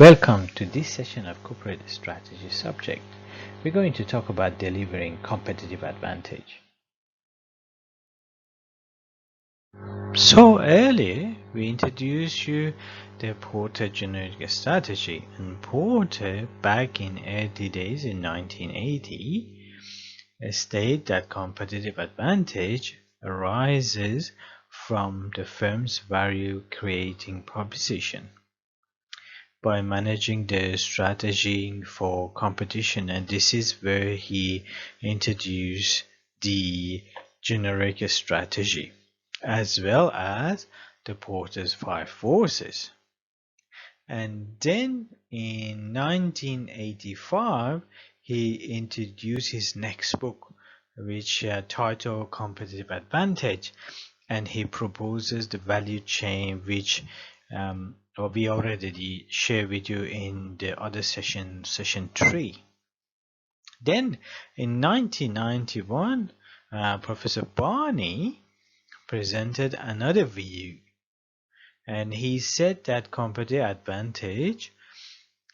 Welcome to this session of corporate strategy subject. We're going to talk about delivering competitive advantage. So earlier we introduced you the Porter generic strategy, and Porter back in early days in 1980 stated that competitive advantage arises from the firm's value creating proposition by managing the strategy for competition, and this is where he introduced the generic strategy as well as the Porter's five forces. And then in 1985 he introduced his next book, which titled Competitive Advantage, and he proposes the value chain, which we already shared with you in the other session 3. Then in 1991 Professor Barney presented another view, and he said that competitive advantage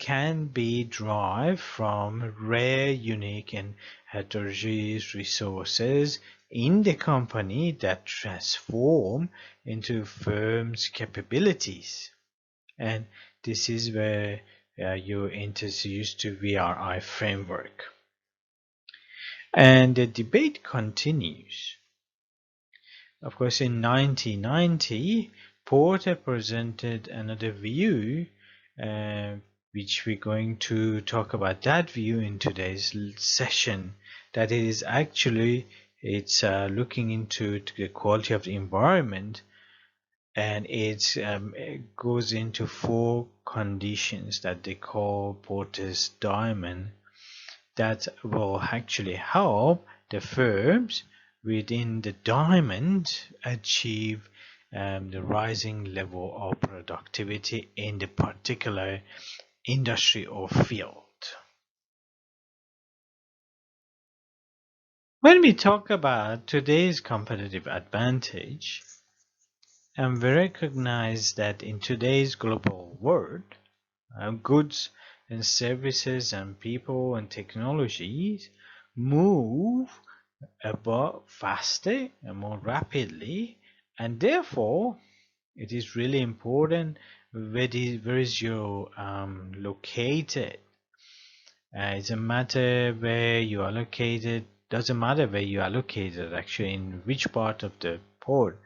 can be derived from rare, unique, and heterogeneous resources in the company that transform into firm's capabilities. And this is where you introduce to VRI framework. And the debate continues. Of course, in 1990, Porter presented another view, which we're going to talk about that view in today's session. That is actually it's looking into the quality of the environment, and it goes into 4 conditions that they call Porter's diamond that will actually help the firms within the diamond achieve the rising level of productivity in the particular industry or field. When we talk about today's competitive advantage, and we recognize that in today's global world, goods and services and people and technologies move about faster and more rapidly, and therefore it is really important where is your located. It's a matter where you are located, doesn't matter where you are located actually, in which part of the port.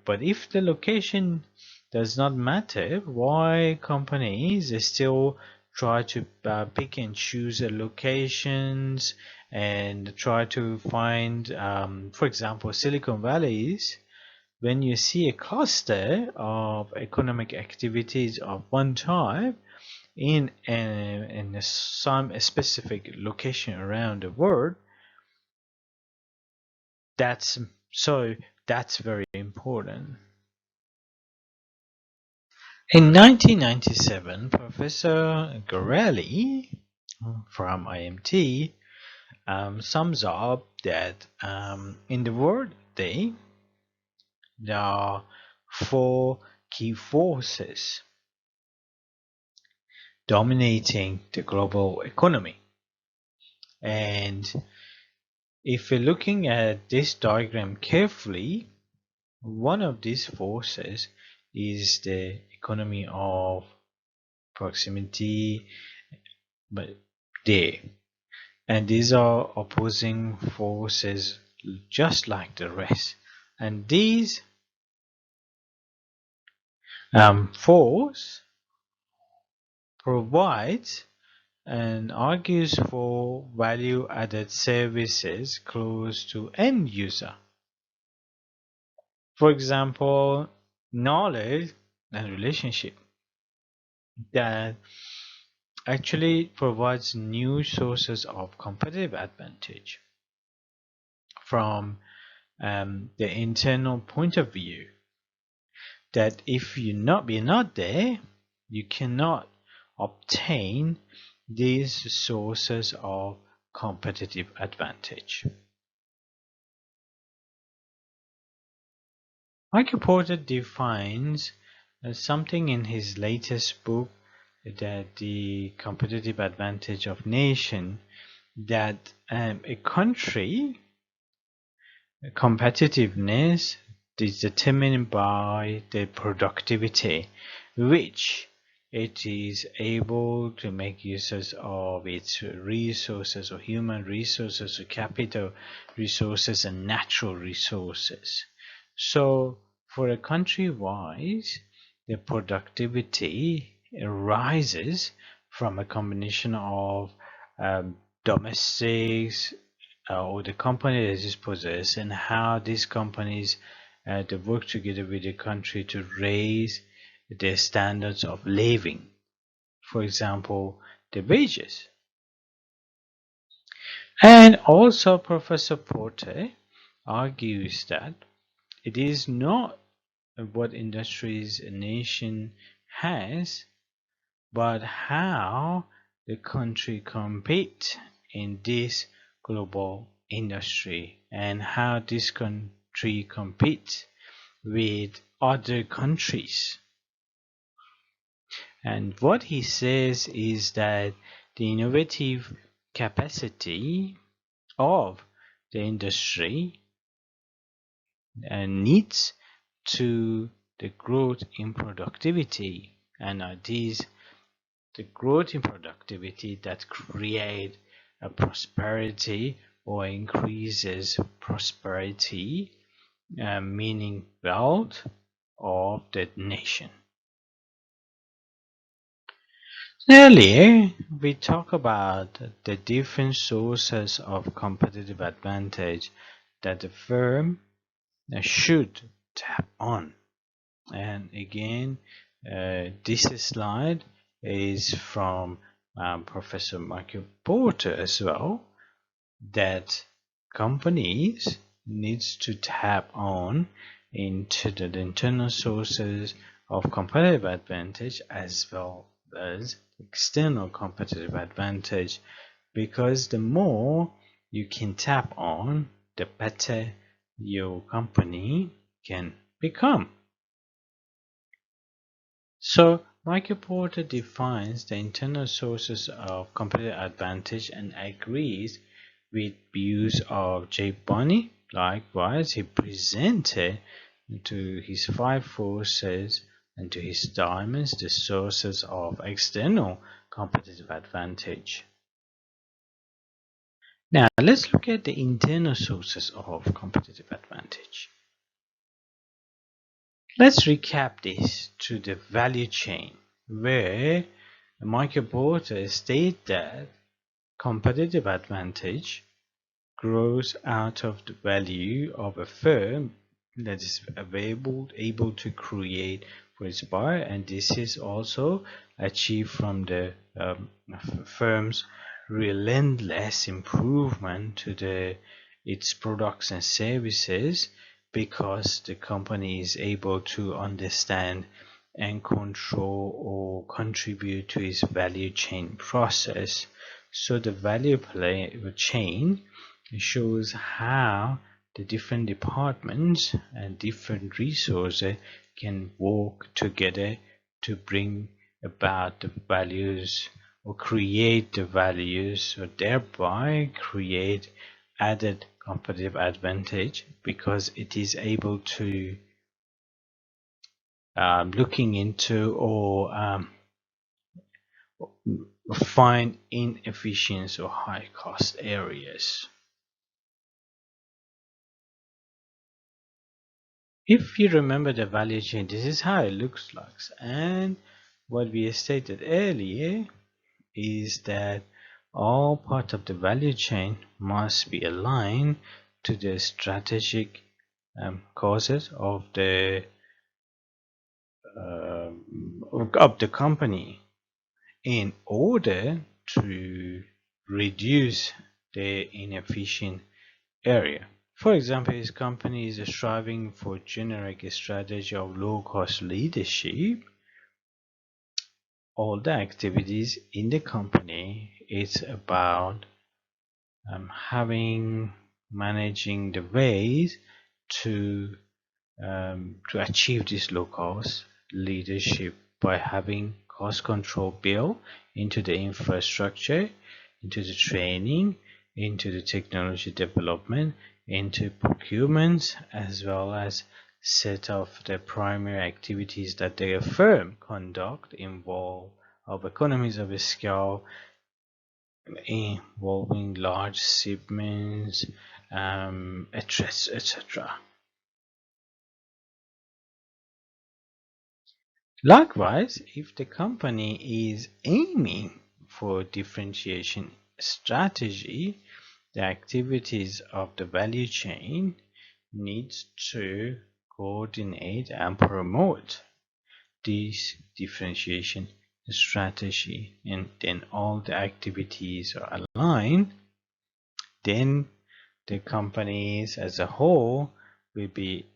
But if the location does not matter, why companies still try to pick and choose locations and try to find, for example, Silicon Valleys. When you see a cluster of economic activities of one type in some specific location around the world, that's very important. In 1997, Professor Gorelli from IMT sums up that in the world today, there are 4 key forces dominating the global economy. And if we're looking at this diagram carefully, one of these forces is the economy of proximity, but there. And these are opposing forces just like the rest. And these force provides and argues for value-added services close to end user. For example, knowledge and relationship that actually provides new sources of competitive advantage from the internal point of view, that if you're not there, you cannot obtain these sources of competitive advantage. Michael Porter defines something in his latest book that the competitive advantage of nation, that a country competitiveness is determined by the productivity which it is able to make uses of its resources or human resources or capital resources and natural resources. So for a country wise, the productivity arises from a combination of domestics or the company that is possessed, and how these companies they work together with the country to raise their standards of living. For example, the wages. And also Professor Porter argues that it is not what industries a nation has, but how the country compete in this global industry and how this country competes with other countries. And what he says is that the innovative capacity of the industry needs to the growth in productivity, and these the growth in productivity that create a prosperity or increases prosperity, meaning wealth of the nation. Earlier, we talked about the different sources of competitive advantage that the firm should tap on. And again, this slide is from Professor Michael Porter as well, that companies needs to tap on into the internal sources of competitive advantage as well as external competitive advantage, because the more you can tap on, the better your company can become. So Michael Porter defines the internal sources of competitive advantage and agrees with views of J. Bonney. Likewise, he presented to his five forces and to his diamonds the sources of external competitive advantage. Now let's look at the internal sources of competitive advantage. Let's recap this to the value chain, where Michael Porter states that competitive advantage grows out of the value of a firm that is able to create for its buyer, and this is also achieved from the firm's relentless improvement to its products and services, because the company is able to understand and control or contribute to its value chain process. So the value chain shows how the different departments and different resources can work together to bring about the values or create the values, or thereby create added competitive advantage, because it is able to looking into or find inefficient or high cost areas. If you remember the value chain, this is how it looks like. And what we stated earlier is that all part of the value chain must be aligned to the strategic causes of the company in order to reduce the inefficient area. For example, his company is striving for generic strategy of low-cost leadership. All the activities in the company is about managing the ways to achieve this low-cost leadership by having cost control built into the infrastructure, into the training, into the technology development, into procurement, as well as set of the primary activities that the firm conduct involve of economies of scale, involving large shipments, etc. Likewise, if the company is aiming for differentiation strategy, the activities of the value chain needs to coordinate and promote this differentiation strategy, and then all the activities are aligned, then the companies as a whole will be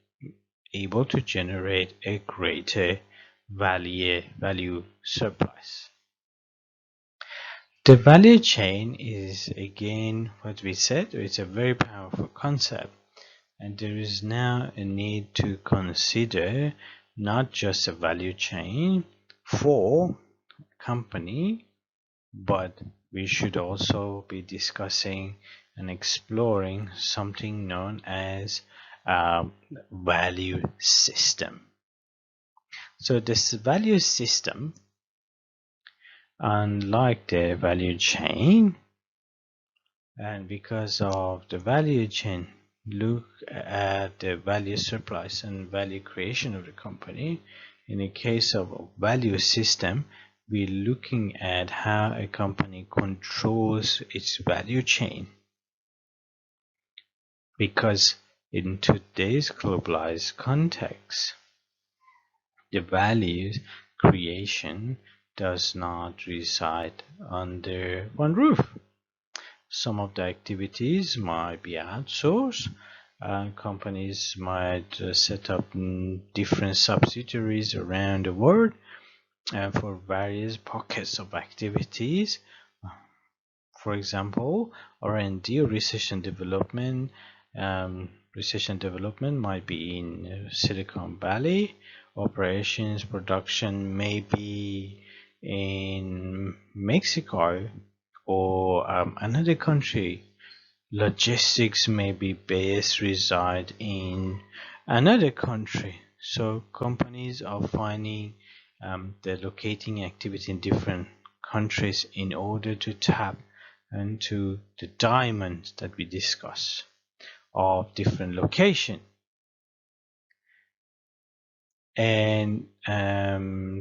able to generate a greater value surplus. The value chain is, again, what we said, it's a very powerful concept, and there is now a need to consider not just a value chain for a company, but we should also be discussing and exploring something known as a value system. So this value system, unlike the value chain, and because of the value chain, look at the value surplus and value creation of the company. In the case of a value system, we're looking at how a company controls its value chain, because in today's globalized context, the value creation does not reside under one roof. Some of the activities might be outsourced. Companies might set up different subsidiaries around the world for various pockets of activities. For example, R&D, research and development. Research and development might be in Silicon Valley. Operations, production may be in Mexico or another country. Logistics may be based reside in another country. So companies are finding they're locating activity in different countries in order to tap into the diamonds that we discuss of different location. And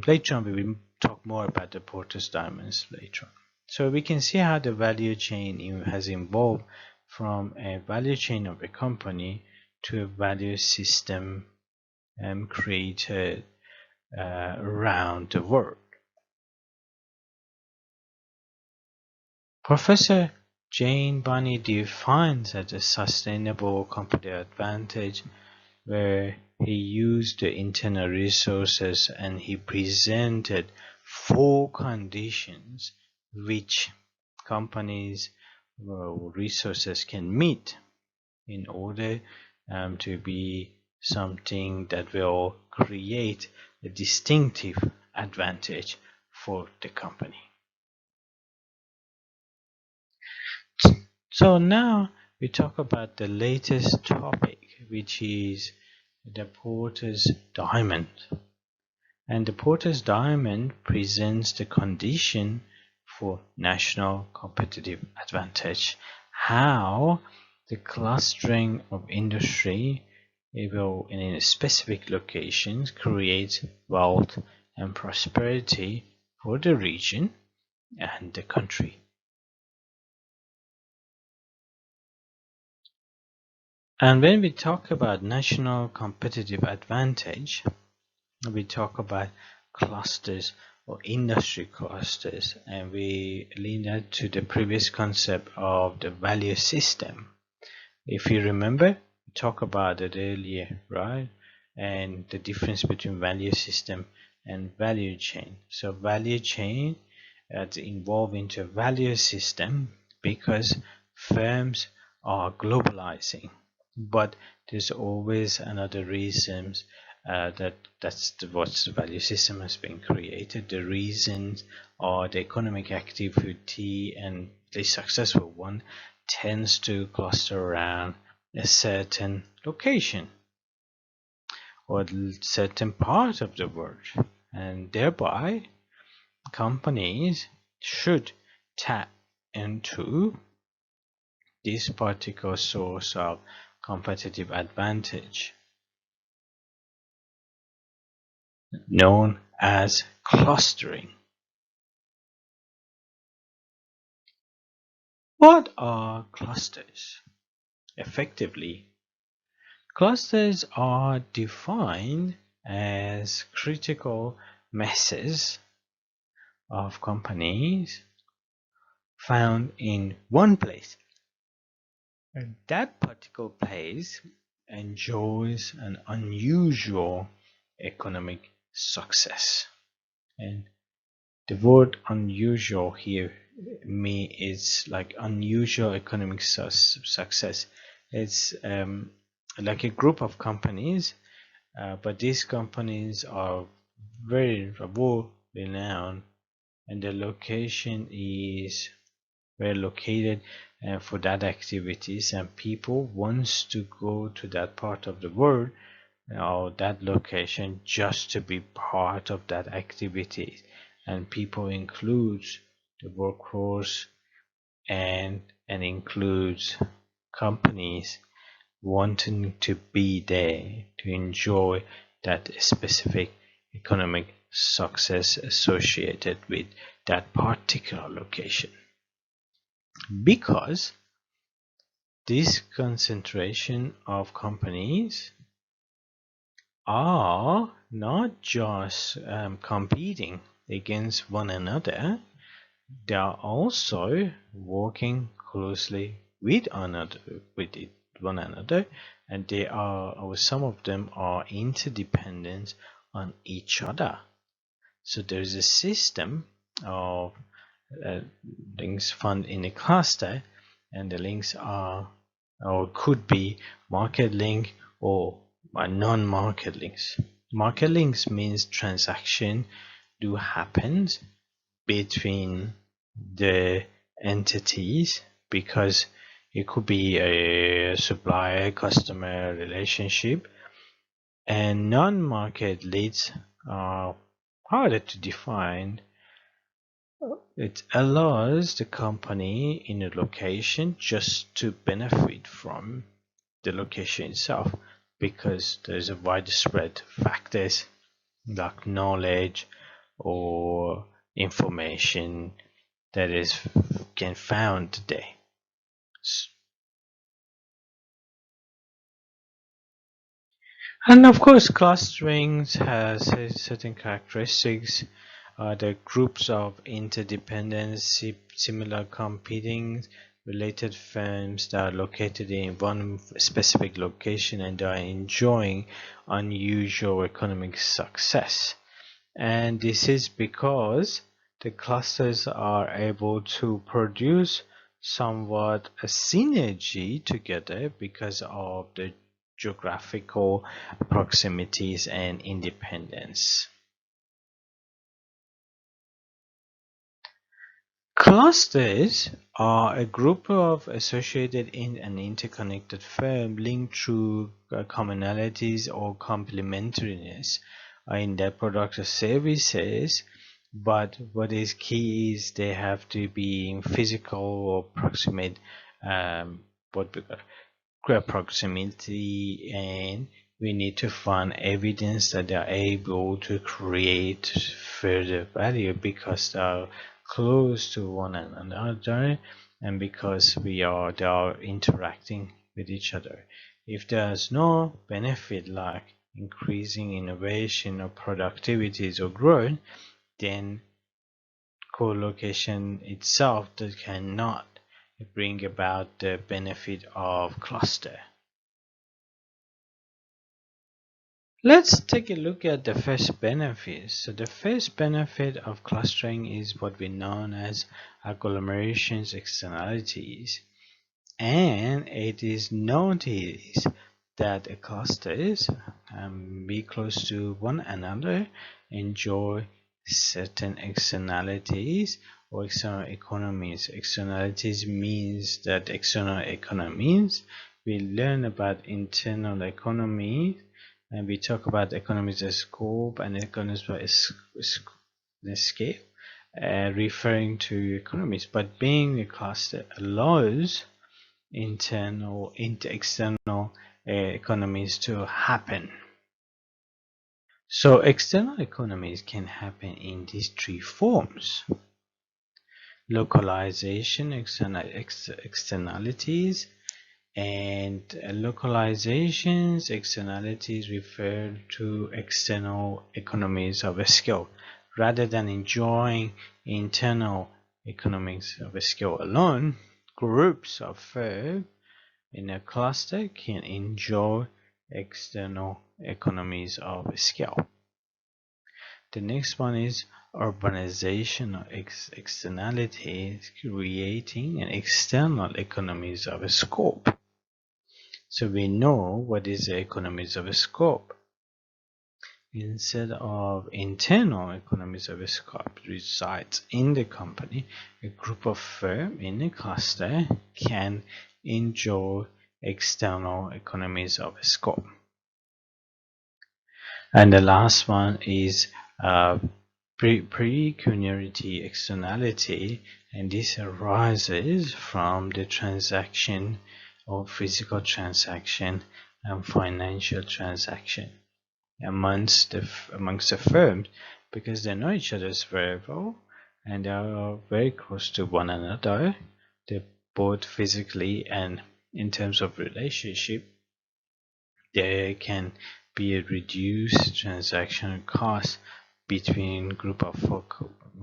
later on we will talk more about the Porter's diamonds later on. So we can see how the value chain has evolved from a value chain of a company to a value system created around the world. Professor Jane Bunny defines as a sustainable competitive advantage where he used the internal resources and he presented 4 conditions which companies resources can meet in order to be something that will create a distinctive advantage for the company. So now we talk about the latest topic, which is the Porter's diamond. And the Porter's diamond presents the condition for national competitive advantage. How the clustering of industry will in specific locations create wealth and prosperity for the region and the country. And when we talk about national competitive advantage, we talk about clusters or industry clusters, and we lean that to the previous concept of the value system. If you remember, we talked about it earlier, right? And the difference between value system and value chain. So value chain involved into a value system because firms are globalizing, but there's always another reasons That's what the value system has been created. The reasons or the economic activity, and the successful one, tends to cluster around a certain location or certain part of the world, and thereby companies should tap into this particular source of competitive advantage known as clustering. What are clusters? Effectively, clusters are defined as critical masses of companies found in one place. And that particular place enjoys an unusual economic success. And the word unusual here is like unusual economic success. It's like a group of companies, but these companies are very well renowned, and the location is were located for that activities, and people wants to go to that part of the world or that location just to be part of that activity. And people includes the workforce, and includes companies wanting to be there to enjoy that specific economic success associated with that particular location. Because this concentration of companies are not just competing against one another, they are also working closely with one another, and they are, or some of them are interdependent on each other. So there is a system of links found in a cluster, and the links are or could be market link or non-market links. Market links means transaction do happen between the entities, because it could be a supplier customer relationship, and non-market leads are harder to define. It allows the company in a location just to benefit from the location itself, because there's a widespread factors like knowledge or information that is can found today. And of course, clustering has certain characteristics. The groups of interdependent, similar competing related firms that are located in one specific location and are enjoying unusual economic success. And this is because the clusters are able to produce somewhat a synergy together because of the geographical proximities and independence. Clusters are a group of associated in an interconnected firm linked through commonalities or complementariness in their products or services, but what is key is they have to be in physical or proximate what we call proximity, and we need to find evidence that they are able to create further value because they are close to one another, and because they are interacting with each other. If there's no benefit like increasing innovation or productivities or growth, then co-location itself that cannot bring about the benefit of cluster. Let's take a look at the first benefit. So the first benefit of clustering is what we know as agglomerations externalities, and it is noticed that clusters be close to one another, enjoy certain externalities or external economies. Externalities means that external economies, we learn about internal economy, and we talk about economies as scope and economies as scale, referring to economies. But being a cluster allows internal into external economies to happen. So external economies can happen in these three forms: localization, externalities, and localizations, externalities refer to external economies of a scale. Rather than enjoying internal economies of a scale alone, groups of firms in a cluster can enjoy external economies of scale. The next one is urbanization or externalities, creating an external economies of scope. So we know what is the economies of scope. Instead of internal economies of scope resides in the company, a group of firms in a cluster can enjoy external economies of scope. And the last one is pecuniary externality, and this arises from the transaction or physical transaction and financial transaction amongst the firms, because they know each other very well and they are very close to one another. They both physically and in terms of relationship, there can be a reduced transaction cost between group of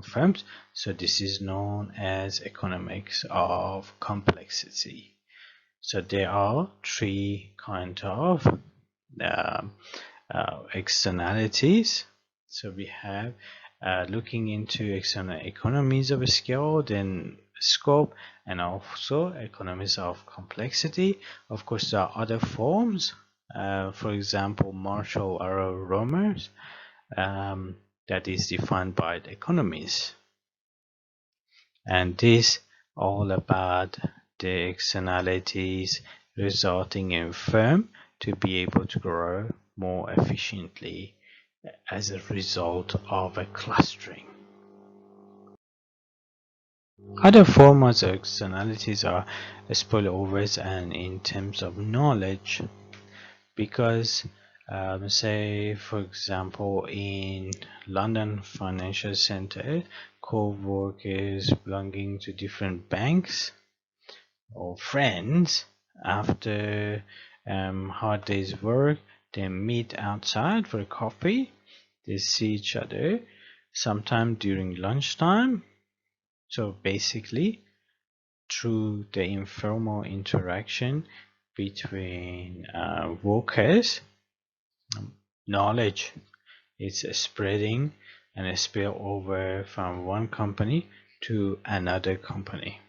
firms. So this is known as economics of complexity. So there are three kind of externalities. So we have looking into external economies of scale, then scope, and also economies of complexity. Of course, there are other forms. For example, Marshall Error-Romer, that is defined by the economies. And this all about the externalities resulting in firm to be able to grow more efficiently as a result of a clustering. Other forms of externalities are spillovers, and in terms of knowledge, because say for example in London Financial Centre, co-workers belonging to different banks or friends, after hard day's work, they meet outside for a coffee. They see each other sometime during lunchtime. So basically, through the informal interaction between workers, knowledge is spreading and spill over from one company to another company.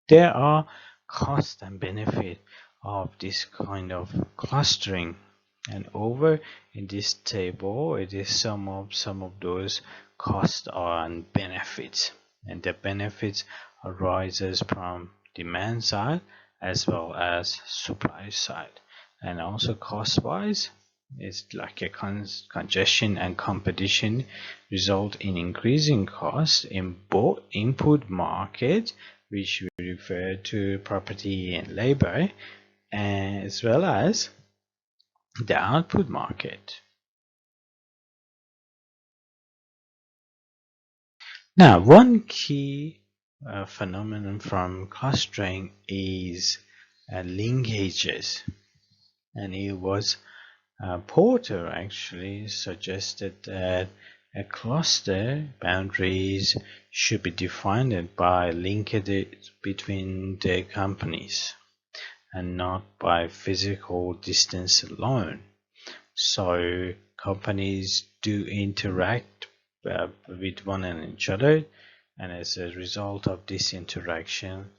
There are cost and benefit of this kind of clustering, and over in this table it is some of those costs and benefits, and the benefits arises from demand side as well as supply side. And also cost wise, it's like a congestion and competition result in increasing costs in both input market, which we refer to property and labor, as well as the output market. Now, one key phenomenon from clustering is linkages, and it was Porter actually suggested that a cluster boundaries should be defined by linkages between the companies and not by physical distance alone. So companies do interact with one and each other, and as a result of this interaction,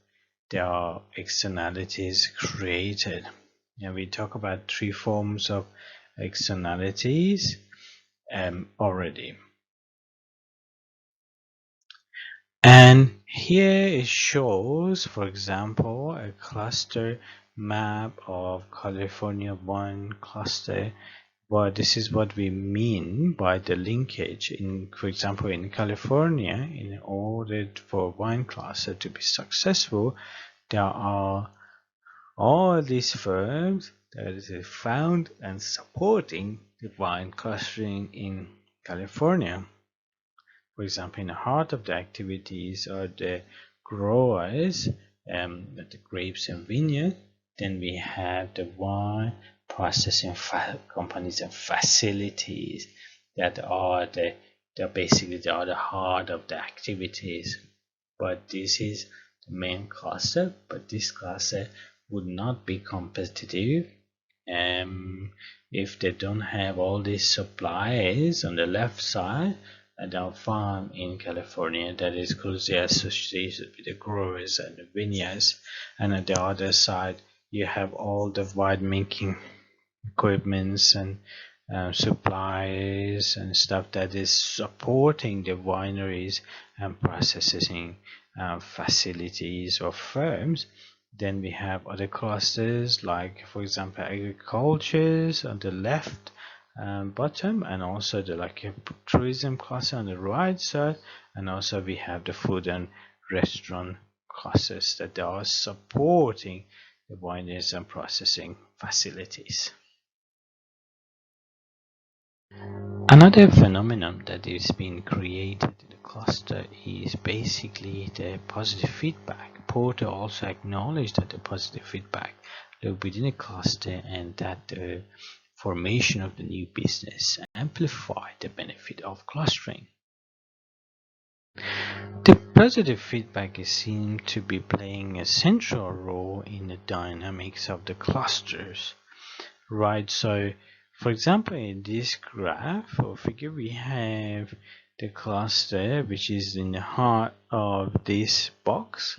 there are externalities created. And we talk about three forms of externalities already. And here it shows, for example, a cluster map of California wine cluster. But this is what we mean by the linkage. For example, in California, in order for wine cluster to be successful, there are all these firms that is found and supporting the wine clustering in California. For example, in the heart of the activities are the growers, the grapes and vineyard. Then we have the wine processing companies and facilities that are basically they are the heart of the activities. But this is the main cluster. But this cluster would not be competitive if they don't have all these supplies on the left side at our farm in California that is closely associated with the growers and the vineyards, and at the other side you have all the winemaking equipments and supplies and stuff that is supporting the wineries and processing facilities or firms. Then we have other clusters like, for example, agricultures on the left bottom, and also the tourism cluster on the right side, and also we have the food and restaurant clusters that are supporting the wineries and processing facilities. Another phenomenon that is being created in the cluster is basically the positive feedback. Porter also acknowledged that the positive feedback lived within a cluster and that the formation of the new business amplified the benefit of clustering. The positive feedback is seen to be playing a central role in the dynamics of the clusters, right? So for example, in this graph or figure, we have the cluster which is in the heart of this box,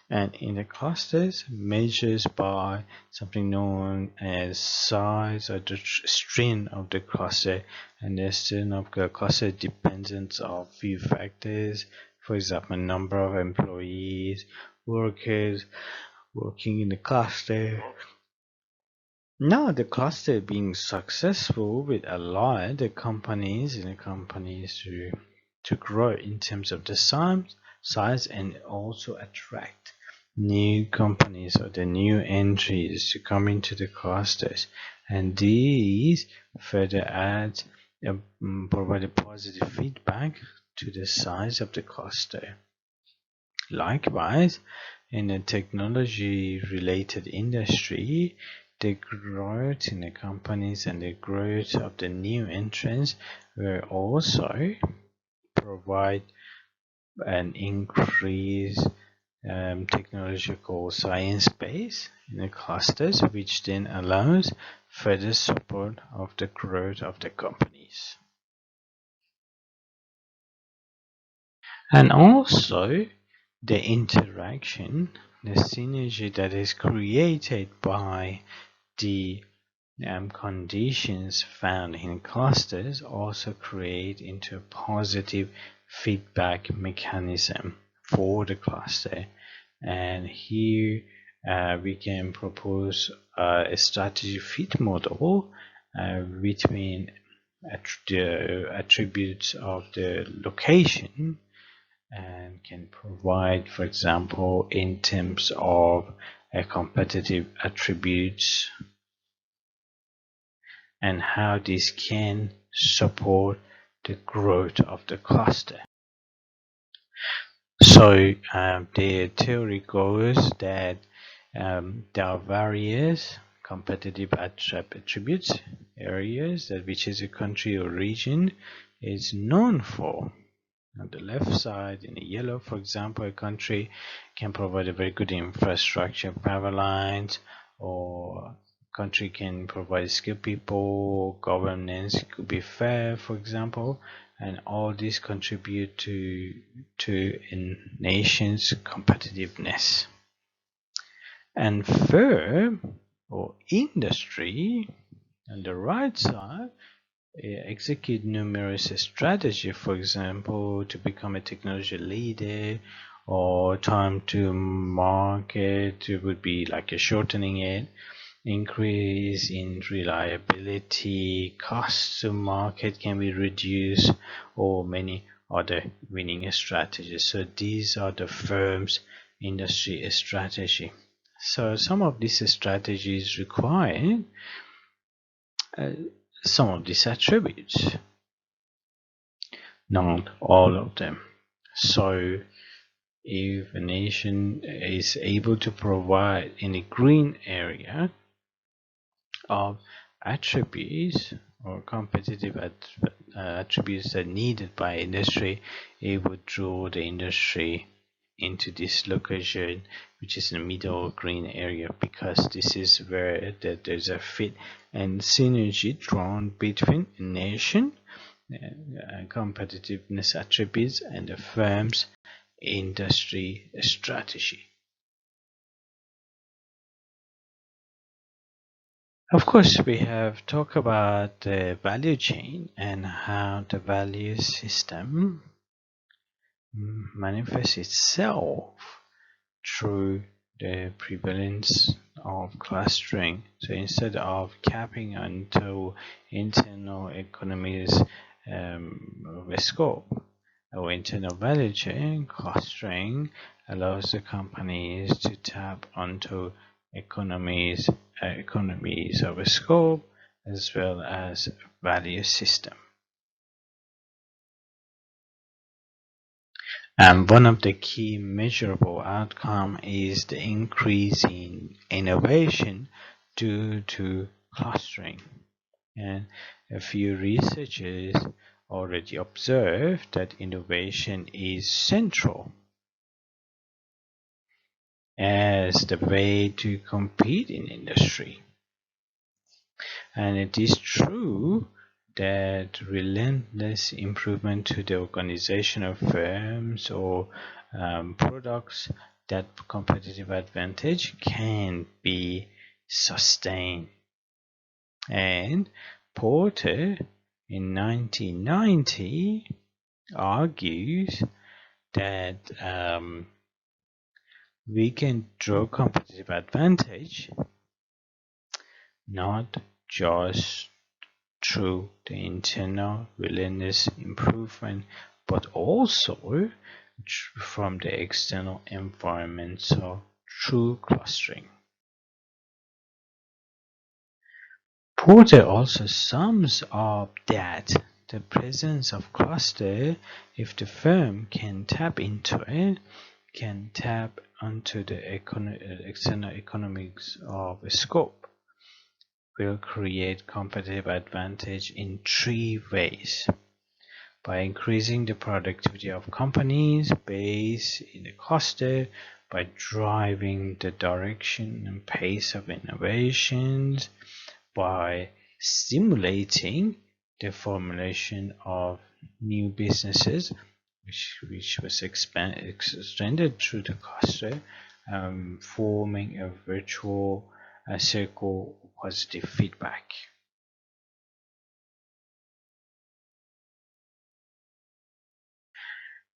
and in the clusters measures by something known as size or the strain of the cluster, and the strain of the cluster depends on few factors. For example, number of employees, workers working in the cluster. Now the cluster being successful will allow the companies to grow in terms of the size and also attract new companies or the new entries to come into the clusters, and these further add provide a positive feedback to the size of the cluster. Likewise, in the technology related industry, the growth in the companies and the growth of the new entrants will also provide an increased technological science base in the clusters, which then allows further support of the growth of the companies. And also the interaction, the synergy that is created by the conditions found in clusters also create into a positive feedback mechanism for the cluster. And here we can propose a strategy fit model between the attributes of the location, and can provide, for example, in terms of a competitive attributes and how this can support the growth of the cluster. So the theory goes that there are various competitive attributes, areas that which is a country or region is known for. On the left side, in the yellow, for example, a country can provide a very good infrastructure, power lines, or country can provide skilled people, governance could be fair, for example, and all these contribute to a nation's competitiveness. And firm or industry on the right side execute numerous strategies, for example, to become a technology leader or time to market. It would be like a shortening it, increase in reliability, cost to market can be reduced, or many other winning strategies. So these are the firm's industry strategy. So some of these strategies require uh, some of these attributes, not all of them. So if a nation is able to provide in a green area of attributes or competitive attributes that are needed by industry, it would draw the industry into this location, which is in the middle green area, because this is where there's a fit and synergy drawn between a nation competitiveness attributes and the firm's industry strategy. Of course, we have talked about the value chain and how the value system manifests itself through the prevalence of clustering. So instead of capping onto internal economies of a scope, our internal value chain clustering allows the companies to tap onto economies of a scope as well as value system. And one of the key measurable outcome is the increase in innovation due to clustering. And a few researchers already observed that innovation is central as the way to compete in industry. And it is true that relentless improvement to the organization of firms or products, that competitive advantage can be sustained. And Porter in 1990 argues that we can draw competitive advantage not just through the internal relentless improvement, but also from the external environment, so through clustering. Porter also sums up that the presence of cluster, if the firm can tap into it, can tap onto the external economics of a scope, will create competitive advantage in three ways: by increasing the productivity of companies based in the cluster, by driving the direction and pace of innovations, by stimulating the formulation of new businesses, which was extended through the cluster, forming a virtual circle of positive feedback.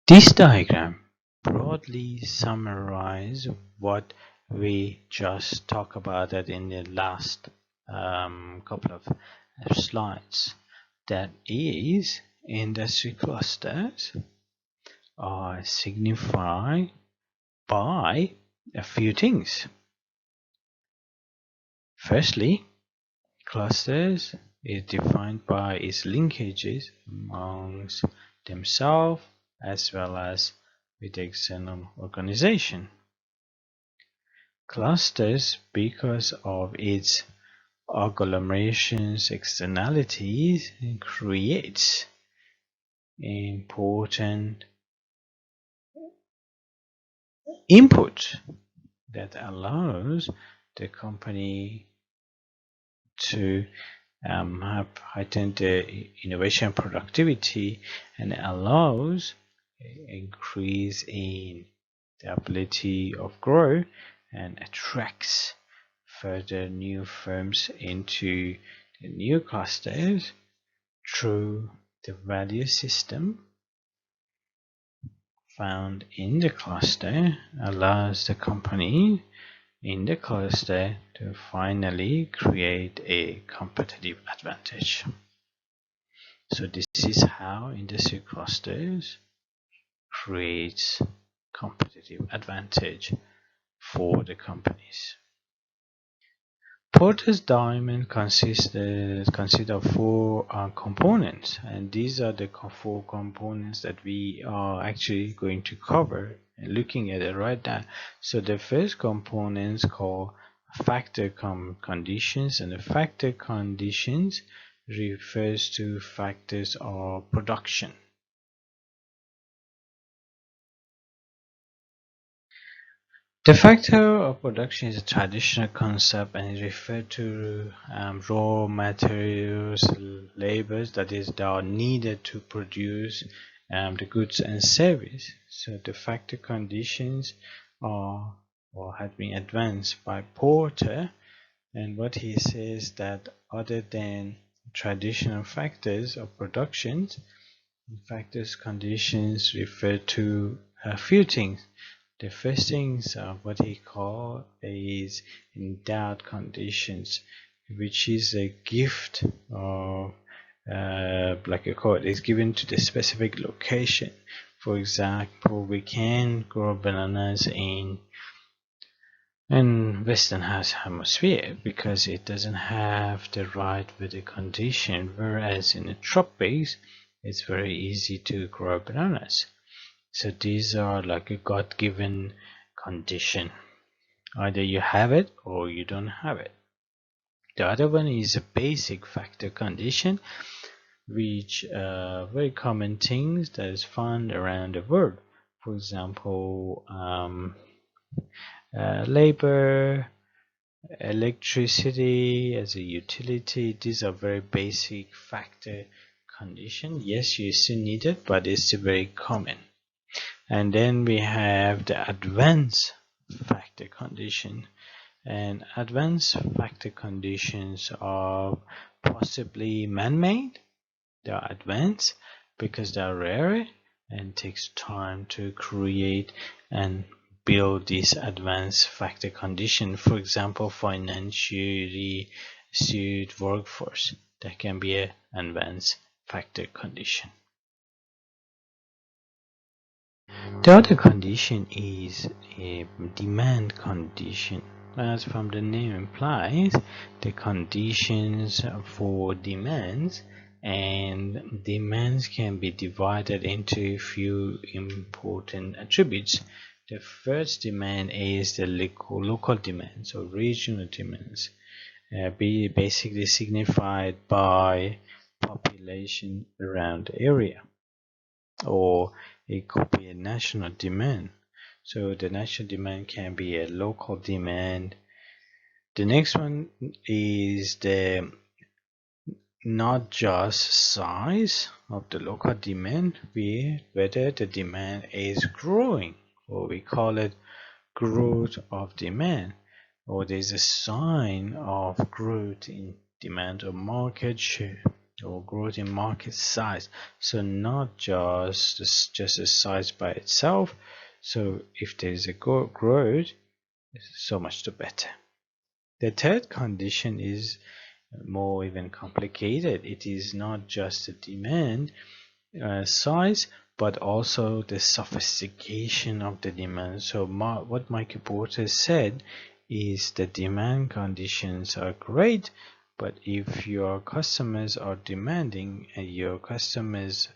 This diagram broadly summarizes what we just talked about that in the last couple of slides. That is, industry clusters are signified by a few things. Firstly, clusters is defined by its linkages amongst themselves as well as with the external organization. Clusters, because of its agglomerations externalities, creates important input that allows the company to have heightened innovation productivity and allows increase in the ability of growth and attracts further new firms into the new clusters through the value system found in the cluster, allows the company in the cluster to finally create a competitive advantage. So this is how industry clusters creates competitive advantage for the companies. Porter's diamond consist of four components, and these are the four components that we are actually going to cover and looking at it right now. So the first component is called factor conditions, and the factor conditions refers to factors of production. The factor of production is a traditional concept and is referred to raw materials, labors that are needed to produce the goods and service. So the factor conditions are or have been advanced by Porter, and what he says that other than traditional factors of production, factors conditions refer to a few things. The first things what he called is endowed conditions, which is a gift of like a code is given to the specific location. For example, we can grow bananas in Western Hemisphere because it doesn't have the right weather condition, whereas in the tropics it's very easy to grow bananas. So these are like a God-given condition. Either you have it or you don't have it. The other one is a basic factor condition, which very common things that is found around the world. For example, labor, electricity as a utility. These are very basic factor condition. Yes, you still need it, but it's still very common. And then we have the advanced factor condition, and advanced factor conditions are possibly man-made. They are advanced because they are rare and takes time to create and build this advanced factor condition. For example, financially skilled workforce, that can be an advanced factor condition. The other condition is a demand condition. As from the name implies, the conditions for demands, and demands can be divided into a few important attributes. The first demand is the local demands or regional demands, basically signified by population around the area, or it could be a national demand. So the national demand can be a local demand. The next one is the not just size of the local demand, whether the demand is growing, or we call it growth of demand, or there's a sign of growth in demand or market share, or growth in market size. So not just a size by itself. So if there is a growth, so much the better. The third condition is more even complicated. It is not just the demand size, but also the sophistication of the demand. So what Michael Porter said is the demand conditions are great, but if your customers are demanding and your customers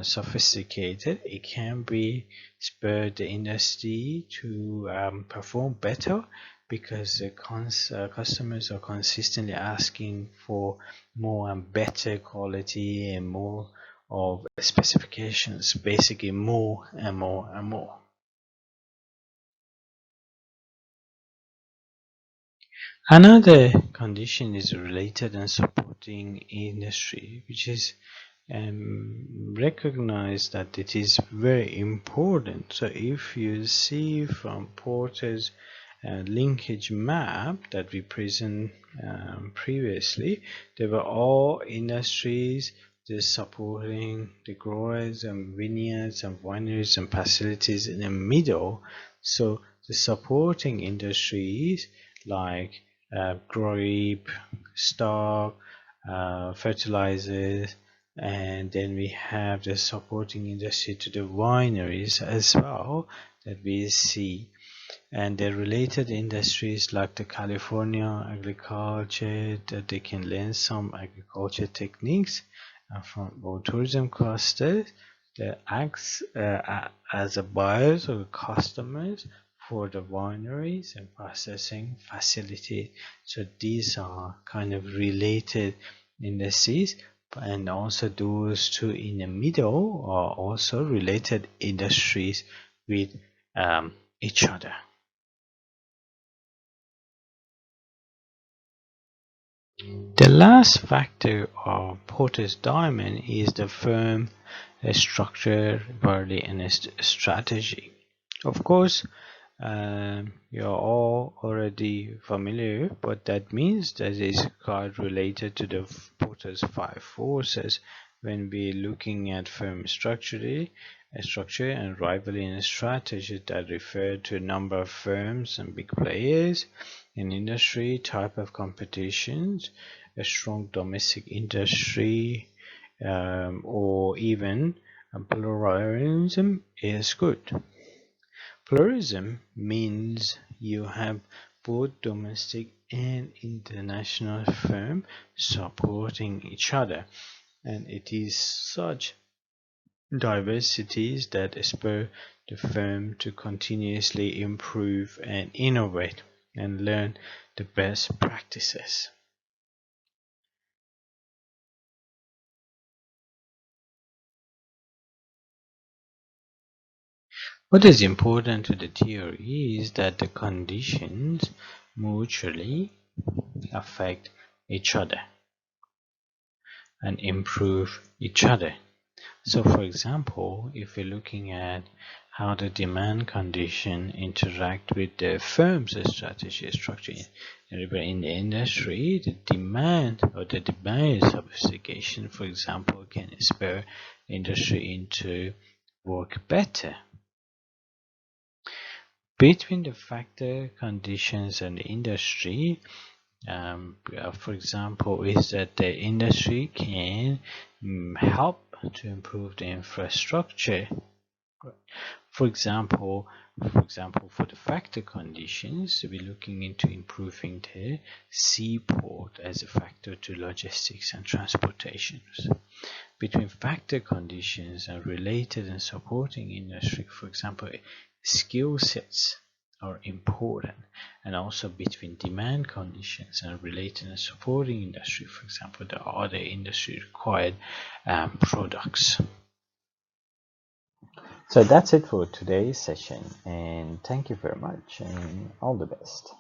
sophisticated, it can be spur the industry to perform better, because the customers are consistently asking for more and better quality and more of specifications, basically more and more and more. Another condition is related and supporting industry, which is recognize that it is very important. So if you see from Porter's linkage map that we present previously, they were all industries just supporting the growers and vineyards and wineries and facilities in the middle. So the supporting industries like grape, stock, fertilizers, and then we have the supporting industry to the wineries as well that we see, and the related industries like the California agriculture, that they can learn some agriculture techniques from our tourism clusters that acts as a buyers or customers for the wineries and processing facility. So these are kind of related industries, and also those two in the middle are also related industries with each other. The last factor of Porter's diamond is the firm structure, value, and strategy. Of course, you're all already familiar, but that means that is quite related to the Porter's five forces when we're looking at firm structure and rivalry and strategy that refer to a number of firms and big players in industry, type of competitions, a strong domestic industry, or even pluralism is good. Pluralism means you have both domestic and international firms supporting each other, and it is such diversities that spur the firm to continuously improve and innovate and learn the best practices. What is important to the theory is that the conditions mutually affect each other and improve each other. So for example, if we're looking at how the demand condition interact with the firm's strategy structure in the industry, the demand or the demand sophistication, for example, can spur industry into work better. Between the factor, conditions, and the industry, for example, is that the industry can help to improve the infrastructure. For example, for the factor conditions, we're looking into improving the seaport as a factor to logistics and transportations. Between factor conditions and related and supporting industry, for example, skill sets are important, and also between demand conditions and related and supporting industry, for example, the other industry required products. So that's it for today's session, and thank you very much and all the best.